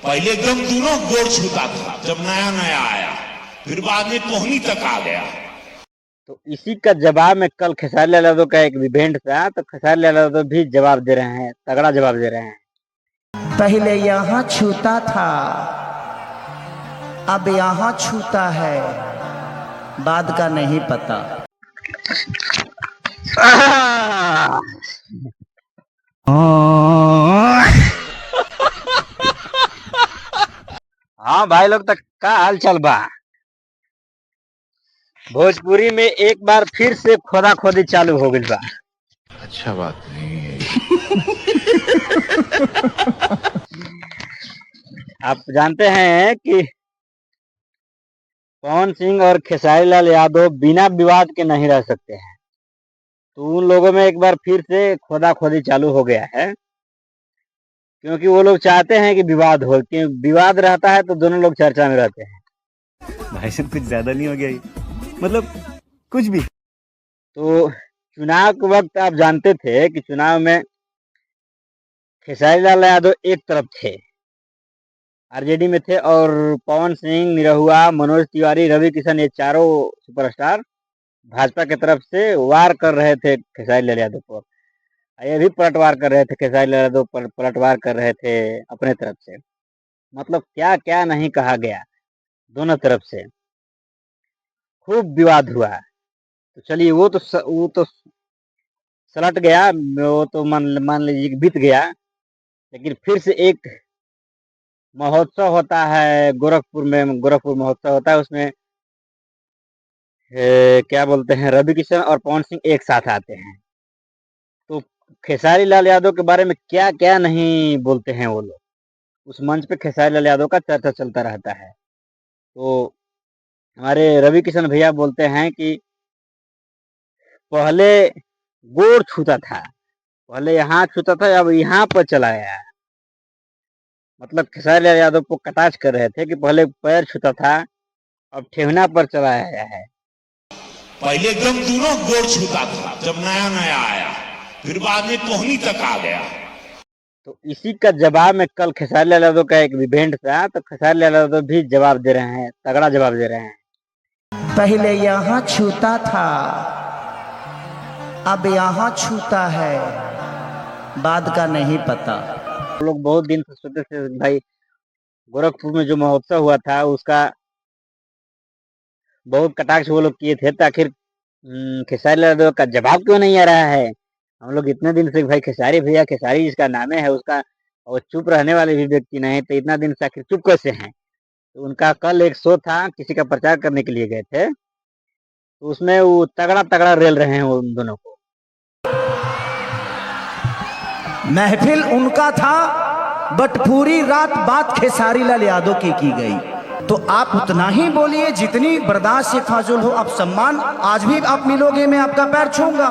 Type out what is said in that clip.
पहले एकदम दोनों गोड़ छूता था जब नया नया आया, फिर बाद में टोहनी तक आ गया। तो इसी का जवाब में कल खेसारी लाल यादव का एक इवेंट था, तो खेसारी लाल यादव भी जवाब दे रहे हैं, तगड़ा जवाब दे रहे हैं। पहले यहाँ छूता था, अब यहाँ छूता है, बाद का नहीं पता। हाँ भाई लोग, तक का हाल चल बा। भोजपुरी में एक बार फिर से खोदा खोदी चालू हो गई बा। अच्छा बात नहीं है। आप जानते हैं कि पवन सिंह और खेसारी लाल यादव बिना विवाद के नहीं रह सकते हैं, तो उन लोगों में एक बार फिर से खोदा खोदी चालू हो गया है, क्योंकि वो लोग चाहते हैं कि विवाद हो, क्योंकि विवाद रहता है तो दोनों लोग चर्चा में रहते हैं। भाई साहब कुछ ज्यादा नहीं हो गया ये? मतलब कुछ भी। तो चुनाव के वक्त आप जानते थे कि चुनाव में खेसारी लाल यादव एक तरफ थे, आरजेडी में थे, और पवन सिंह, निरहुआ, मनोज तिवारी, रवि किशन, ये चारों सुपरस्टार भाजपा की तरफ से वार कर रहे थे खेसारी लाल यादव पर। ये भी पलटवार कर रहे थे, खेसारी लाल यादव पर पलटवार कर रहे थे अपने तरफ से। मतलब क्या क्या नहीं कहा गया, दोनों तरफ से खूब विवाद हुआ। तो चलिए वो तो सलट गया, वो तो मान लीजिए कि बीत गया। लेकिन फिर से एक महोत्सव होता है गोरखपुर में, गोरखपुर महोत्सव होता है, उसमें क्या बोलते हैं, रवि किशन और पवन सिंह एक साथ आते हैं। तो खेसारी लाल यादव के बारे में क्या क्या नहीं बोलते हैं वो लोग। उस मंच पे खेसारी लाल यादव का चर्चा चलता रहता है। तो हमारे रवि किशन भैया बोलते हैं कि पहले गोड़ छूता था, पहले यहाँ छूता था, अब यहाँ पर चला गया। मतलब खेसारी लाल यादव को कटाक्ष कर रहे थे कि पहले पैर छूता था, अब ठेहुना पर चला आया है। पहले एकदम दोनों गोड़ छूता था जब नया नया आया, फिर बाद में टोहनी तक आ गया। तो इसी का जवाब में कल खेसारी लाल यादव का एक इवेंट था, तो खेसारी लाल यादव भी जवाब दे रहे हैं, तगड़ा जवाब दे रहे हैं। पहले यहाँ छूता था, अब यहाँ छूता है, बाद का नहीं पता। लोग बहुत दिन से सोचते थे भाई, गोरखपुर में जो महोत्सव हुआ था उसका बहुत कटाक्ष वो लोग किए थे, तो आखिर खेसारी लाल यादव का जवाब क्यों नहीं आ रहा है। हम लोग इतने दिन से भाई खेसारी भैया, खेसारी जिसका नाम है उसका, और चुप रहने वाले भी व्यक्ति नहीं, तो इतना दिन से आखिर चुप कैसे हैं। तो उनका कल एक शो था, किसी का प्रचार करने के लिए गए थे, तो उसमें वो तगड़ा तगड़ा रेल रहे हैं उन दोनों को। महफिल उनका था, बट पूरी रात बात खेसारी लाल यादव की गई। तो आप उतना ही बोलिए जितनी बर्दाश्त से फाजुल हो। आप सम्मान आज भी आप मिलोगे, मैं आपका पैर छूंगा।